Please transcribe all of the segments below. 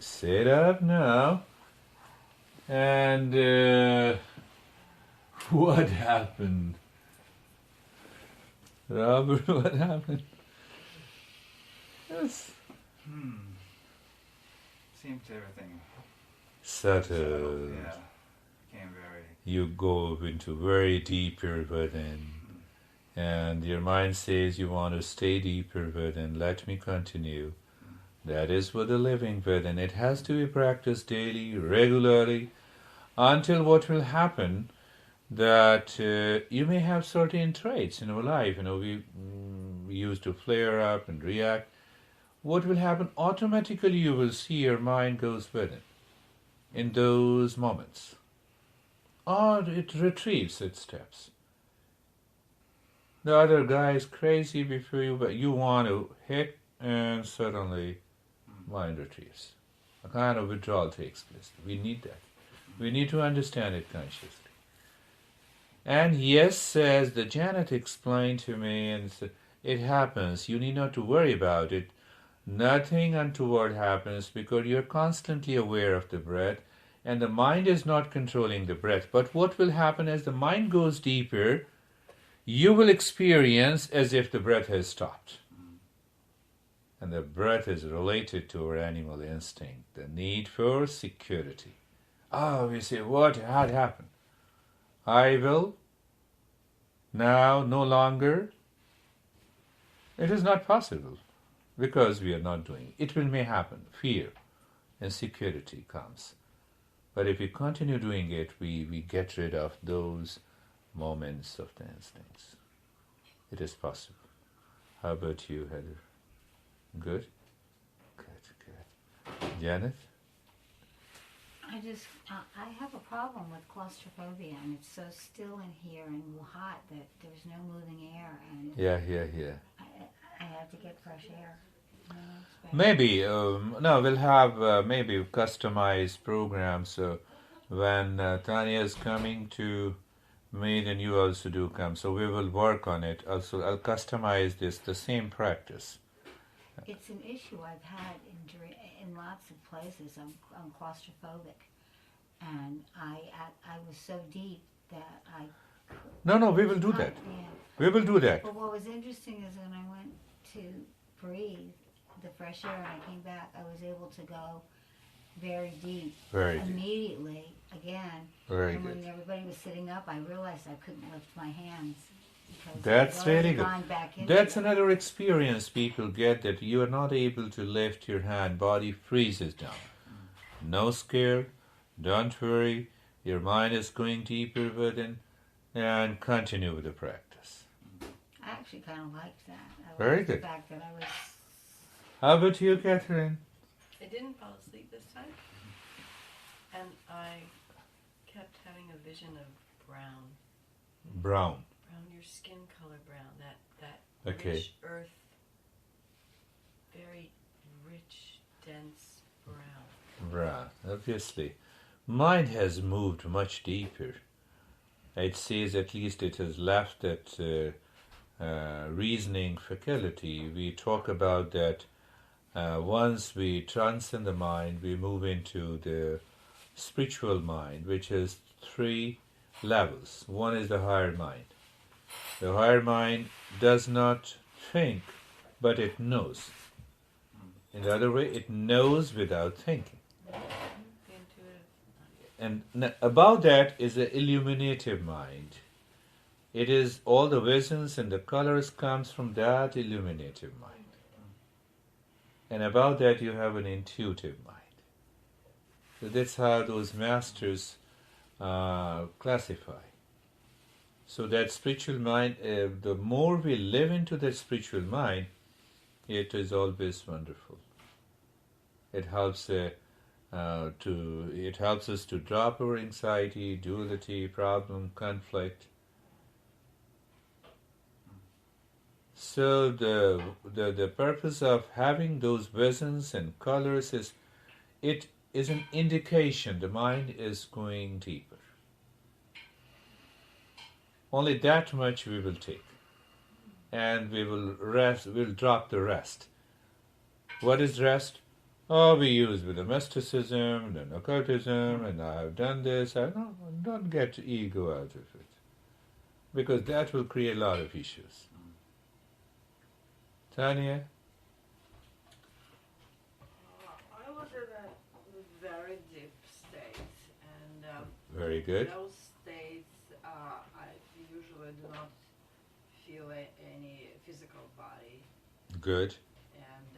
sit up now. And what happened? Robert, what happened? Yes. Seems everything Settled. Yeah. Became very. You go into very deeper within. And your mind says you want to stay deeper within. Let me continue. That is what the living within. It has to be practiced daily, regularly, until what will happen that you may have certain traits in our life. We used to flare up and react. What will happen? Automatically you will see your mind goes within in those moments. Or it retrieves its steps. The other guy is crazy before you, but you want to hit, and suddenly mind retrieves. A kind of withdrawal takes place. We need that. We need to understand it consciously. And yes, as the Janet explained to me, and it happens. You need not to worry about it. Nothing untoward happens because you're constantly aware of the breath, and the mind is not controlling the breath. But what will happen as the mind goes deeper, you will experience as if the breath has stopped. And the breath is related to our animal instinct, the need for security. We say, what had happened? I will now no longer. It is not possible because we are not doing it. It may happen. Fear and security comes. But if we continue doing it, we get rid of those moments of the instincts. It is possible. How about you, Heather? Good? Good. Janet? I have a problem with claustrophobia, and it's so still in here and hot that there's no moving air, and Yeah. I have to get fresh air. Maybe, we'll have maybe customized programs. So when Tanya is coming to me, then you also do come. So we will work on it. Also, I'll customize the same practice. It's an issue I've had in lots of places. I'm claustrophobic, and I was so deep that I. No, we will do that. Yeah. We will do that. But what was interesting is when I went to breathe the fresh air and I came back, I was able to go very deep. Very deep. Immediately again. Very and good. when everybody was sitting up, I realized I couldn't lift my hands. That's really good. That's it. another experience people get, that you are not able to lift your hand. Body freezes down. No scare. Don't worry. Your mind is going deeper within, and continue with the practice. I actually kind of liked that. I Very liked good. The fact that I was. How about you, Catherine? I didn't fall asleep this time, and I kept having a vision of brown. Brown. Your skin color brown, that Okay. rich earth, very rich, dense brown. Brown, obviously. Mind has moved much deeper. It says at least it has left that reasoning faculty. We talk about that once we transcend the mind, we move into the spiritual mind, which has 3 levels. One is the higher mind. The higher mind does not think, but it knows. In the other way, it knows without thinking. And above that is the illuminative mind. It is all the visions and the colors comes from that illuminative mind. And above that you have an intuitive mind. So that's how those masters classify. So that spiritual mind, the more we live into that spiritual mind, it is always wonderful. It helps us to drop our anxiety, duality, problem, conflict. So the purpose of having those visions and colors is, it is an indication the mind is going deeper. Only that much we will take, and we will rest. We'll drop the rest. What is rest? Oh, we use with the mysticism and occultism, and I have done this. I don't get ego out of it, because that will create a lot of issues. Tanya? I was in a very deep state, and Very good. in those states, I usually do not feel any physical body, Good. and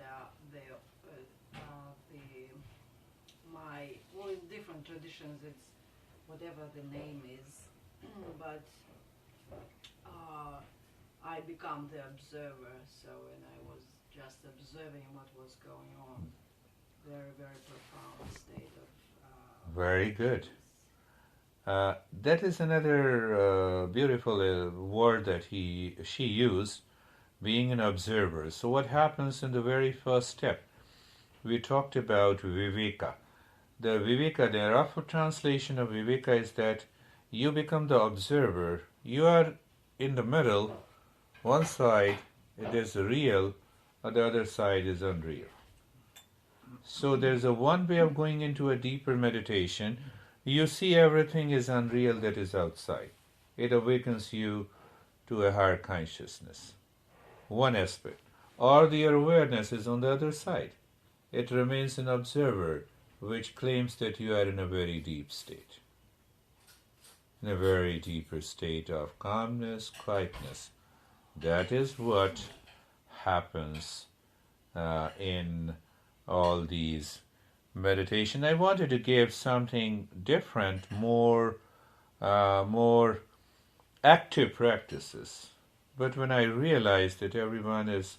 in different traditions, it's whatever the name is, but I become the observer. So, and I was just observing what was going on. Very, very profound state of. Very good. That is another beautiful word that she used, being an observer. So what happens in the very first step? We talked about viveka. The viveka, the rough translation of viveka is that you become the observer. You are in the middle. One side it is real, and the other side is unreal. So there's a one way of going into a deeper meditation. You see everything is unreal that is outside. It awakens you to a higher consciousness. One aspect. Or your awareness is on the other side. It remains an observer, which claims that you are in a very deep state. In a very deeper state of calmness, quietness. That is what happens in all these meditation. I wanted to give something different, more active practices. But when I realized that everyone is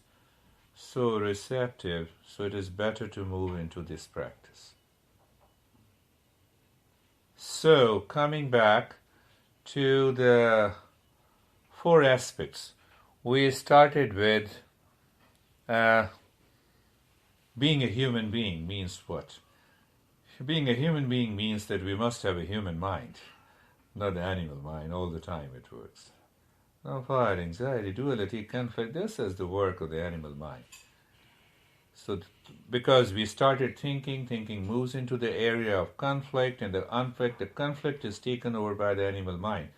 so receptive, so it is better to move into this practice. So, coming back to the 4 aspects, we started with being a human being means what? Being a human being means that we must have a human mind, not the animal mind. All the time it works. No fire, anxiety, duality, conflict, this is the work of the animal mind. So, because we started thinking moves into the area of conflict, and the conflict is taken over by the animal mind.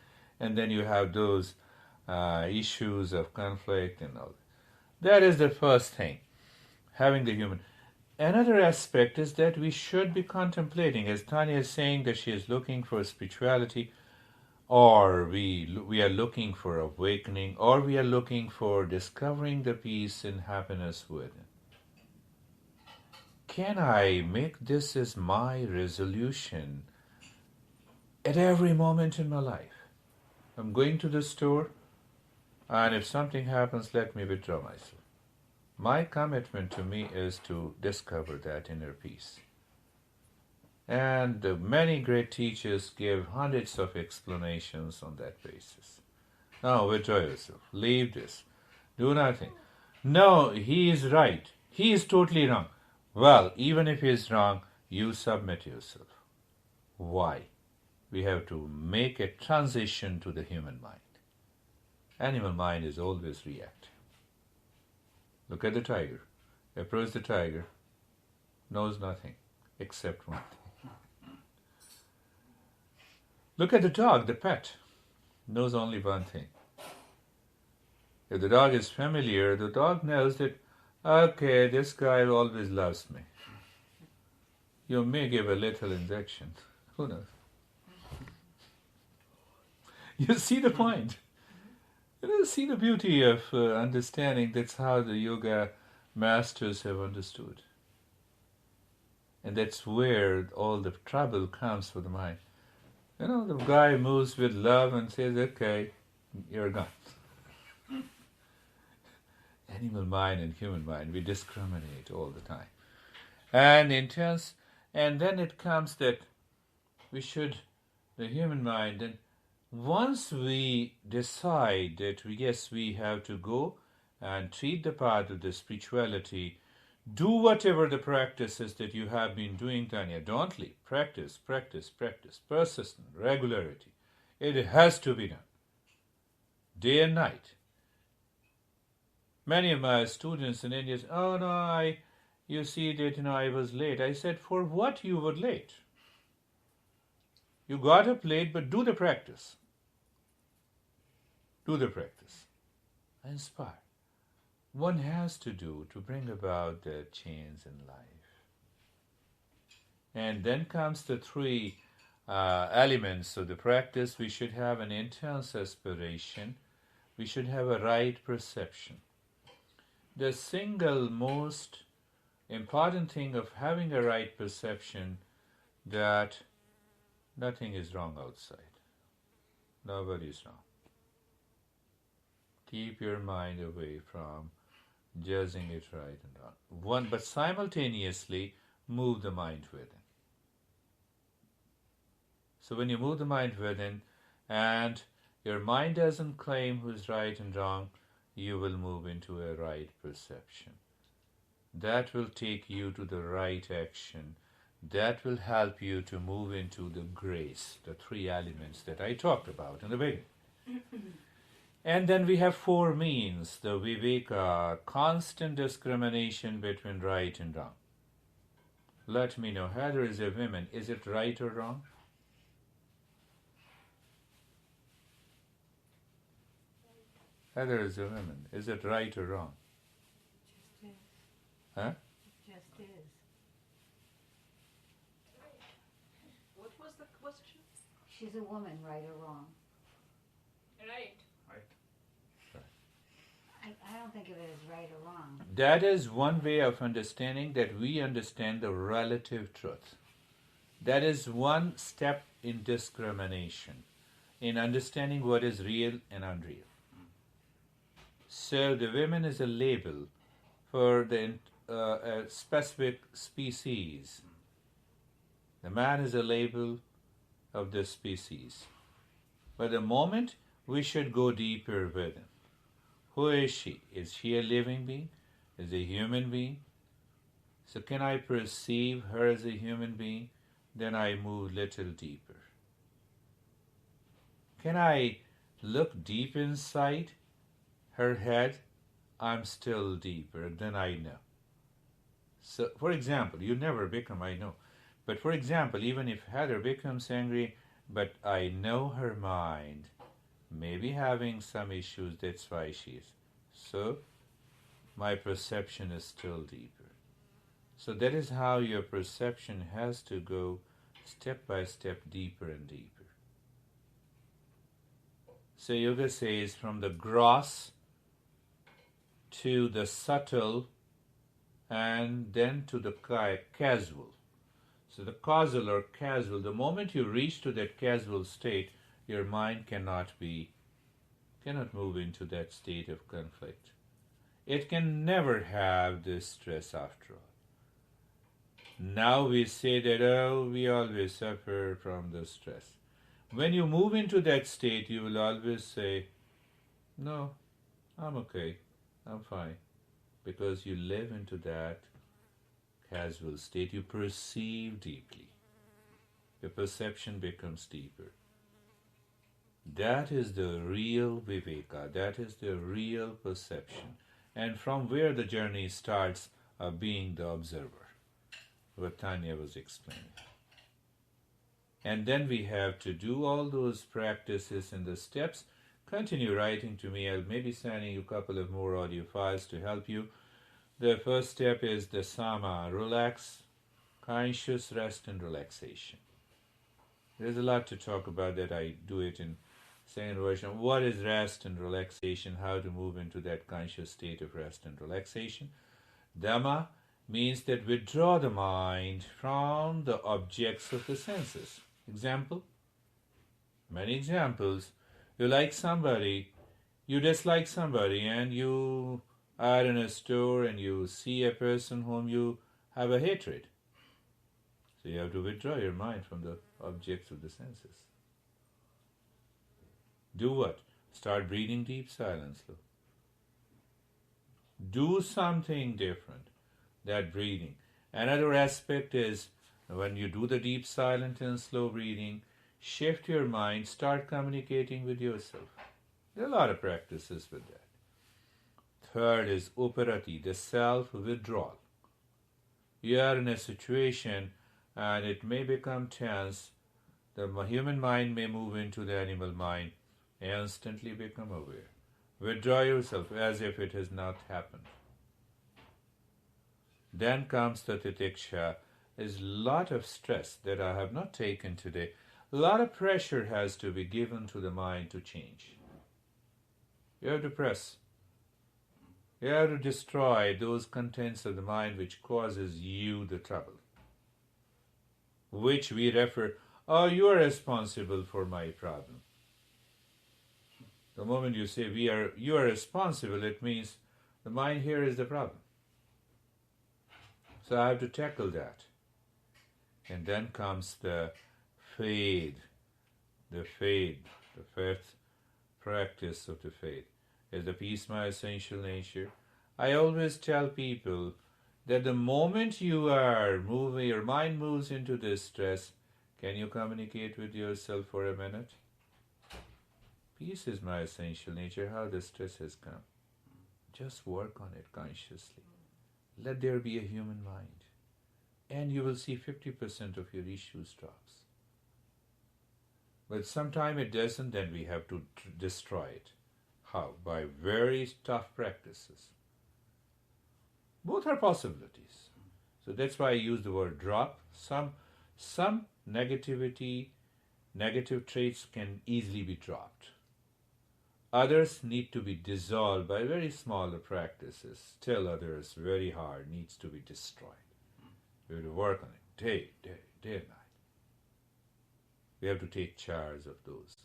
And then you have those issues of conflict and all. That is the first thing, having the human. Another aspect is that we should be contemplating, as Tanya is saying that she is looking for spirituality, or we are looking for awakening, or we are looking for discovering the peace and happiness within. Can I make this as my resolution at every moment in my life? I'm going to the store, and if something happens, let me withdraw myself. My commitment to me is to discover that inner peace. And many great teachers give hundreds of explanations on that basis. No, withdraw yourself. Leave this. Do nothing. No, he is right. He is totally wrong. Well, even if he is wrong, you submit yourself. Why? We have to make a transition to the human mind. Animal mind is always reactive. Look at the tiger. Approach the tiger. Knows nothing except one thing. Look at the dog, the pet. Knows only one thing. If the dog is familiar, the dog knows that, okay, this guy always loves me. You may give a little injection. Who knows? You see the point. You see the beauty of understanding. That's how the yoga masters have understood. And that's where all the trouble comes for the mind. You know, the guy moves with love and says, okay, you're gone. Animal mind and human mind, we discriminate all the time. And then it comes that we should, the human mind, and once we decide that yes, we have to go and treat the path of the spirituality, do whatever the practices that you have been doing, Tanya. Don't leave. Practice, practice, practice. Persistent, regularity. It has to be done. Day and night. Many of my students in India say, oh no, You see that, I was late. I said, for what you were late? You got up late, but do the practice. Do the practice. Inspire. One has to do to bring about the change in life. And then comes the three elements of the practice. We should have an intense aspiration. We should have a right perception. The single most important thing of having a right perception that nothing is wrong outside. Nobody is wrong. Keep your mind away from judging it right and wrong. But simultaneously move the mind within. So when you move the mind within and your mind doesn't claim who's right and wrong, you will move into a right perception. That will take you to the right action. That will help you to move into the grace, the three elements that I talked about in the beginning. And then we have four means, the viveka, constant discrimination between right and wrong. Let me know, Heather is a woman, is it right or wrong? Heather is a woman, is it right or wrong? Just is. Huh? Just is. What was the question? She's a woman, right or wrong? Right. I don't think of it as right or wrong. That is one way of understanding that we understand the relative truth. That is one step in discrimination, in understanding what is real and unreal. So the women is a label for the a specific species. The man is a label of the species. But the moment we should go deeper within. Who is she? Is she a living being? Is a human being? So can I perceive her as a human being? Then I move little deeper. Can I look deep inside her head? I'm still deeper. Then I know. So, for example, you never become, I know. But for example, even if Heather becomes angry, but I know her mind, maybe having some issues, that's why she is. So, my perception is still deeper. So that is how your perception has to go step by step deeper and deeper. So yoga says from the gross to the subtle and then to the casual. So the causal or casual, the moment you reach to that casual state, your mind cannot move into that state of conflict. It can never have this stress after all. Now we say that, we always suffer from the stress. When you move into that state, you will always say, no, I'm okay, I'm fine. Because you live into that casual state, you perceive deeply. Your perception becomes deeper. That is the real viveka, that is the real perception. And from where the journey starts of being the observer, what Tanya was explaining. And then we have to do all those practices and the steps. Continue writing to me. I'll maybe sending you a couple of more audio files to help you. The first step is the sama, relax, conscious rest and relaxation. There's a lot to talk about that. I do it in second version. What is rest and relaxation? How to move into that conscious state of rest and relaxation. Dhamma means that withdraw the mind from the objects of the senses. Example? Many examples. You like somebody, you dislike somebody, and you are in a store and you see a person whom you have a hatred. So you have to withdraw your mind from the objects of the senses. Do what? Start breathing deep silently. Do something different, that breathing. Another aspect is when you do the deep silent and slow breathing, shift your mind, start communicating with yourself. There are a lot of practices with that. Third is uparati, the self-withdrawal. You are in a situation and it may become tense. The human mind may move into the animal mind. Instantly become aware. Withdraw yourself as if it has not happened. Then comes the titiksha. Is a lot of stress that I have not taken today. A lot of pressure has to be given to the mind to change. You have to press. You have to destroy those contents of the mind which causes you the trouble. Which we refer, oh, you are responsible for my problem. The moment you say you are responsible, it means the mind here is the problem. So I have to tackle that. And then comes the fade. The fifth practice of the fade. Is the peace my essential nature? I always tell people that the moment you are moving, your mind moves into this stress, can you communicate with yourself for a minute? Peace is my essential nature. How the stress has come. Just work on it consciously. Let there be a human mind. And you will see 50% of your issues drops. But sometime it doesn't, then we have to destroy it. How? By very tough practices. Both are possibilities. So that's why I use the word drop. Some negativity, negative traits can easily be dropped. Others need to be dissolved by very smaller practices. Still others, very hard, needs to be destroyed. We have to work on it day and night. We have to take charge of those.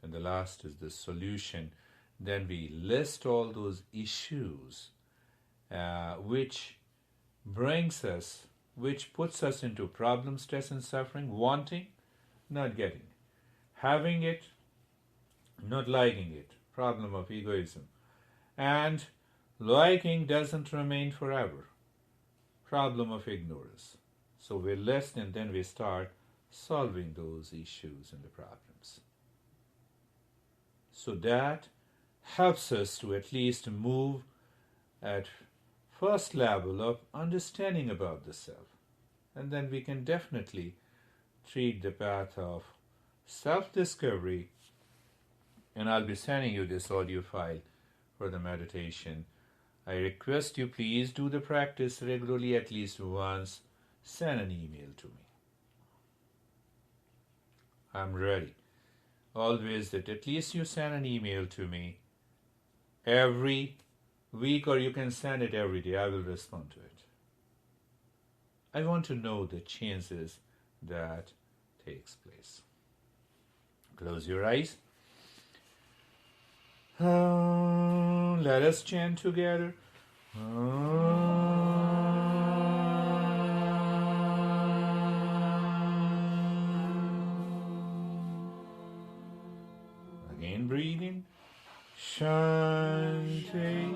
And the last is the solution. Then we list all those issues which brings us, which puts us into problem, stress and suffering, wanting, not getting, having it, not liking it, problem of egoism. And liking doesn't remain forever, problem of ignorance. So we list and then we start solving those issues and the problems. So that helps us to at least move at first level of understanding about the self. And then we can definitely treat the path of self-discovery. And I'll be sending you this audio file for the meditation. I request you please do the practice regularly, at least once. Send an email to me. I'm ready. Always that at least you send an email to me every week, or you can send it every day. I will respond to it. I want to know the chances that takes place. Close your eyes. Let us chant together. Again, breathe in. Shanti,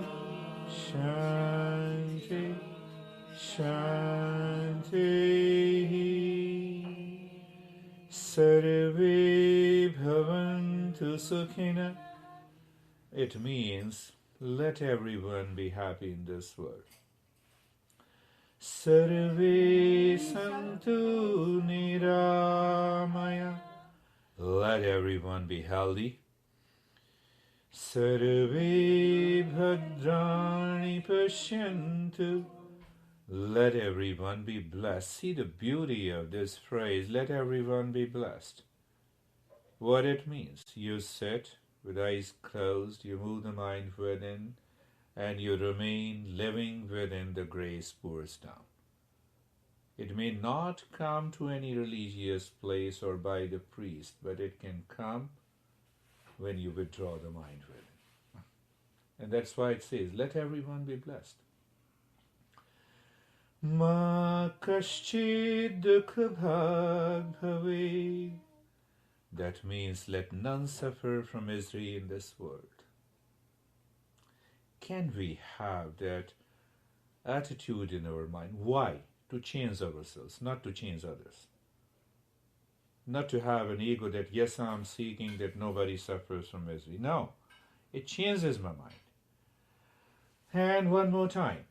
Shanti, Shanti. Sarve bhavantu sukhina. It means let everyone be happy in this world. Sarve santu niramaya. Let everyone be healthy. Sarve bhadrani pashyantu. Let everyone be blessed. See the beauty of this phrase, let everyone be blessed. What it means. You sit with eyes closed, you move the mind within, and you remain living within, the grace pours down. It may not come to any religious place or by the priest, but it can come when you withdraw the mind within. And that's why it says, let everyone be blessed. Ma kaschid dukha bhag bhave. That means let none suffer from misery in this world. Can we have that attitude in our mind? Why? To change ourselves, not to change others. Not to have an ego that, yes, I'm seeking that nobody suffers from misery. No, it changes my mind. And one more time.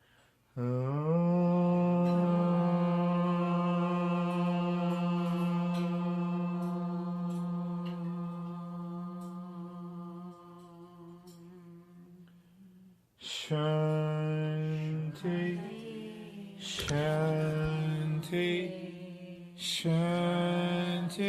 Shanti, Shanti, Shanti.